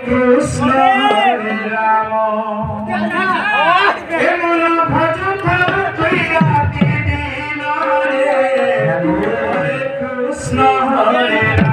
কৃষ্ণ হরে রাম এমন ভজ তুই রাতি দিন রে হরে কৃষ্ণ হরে রাম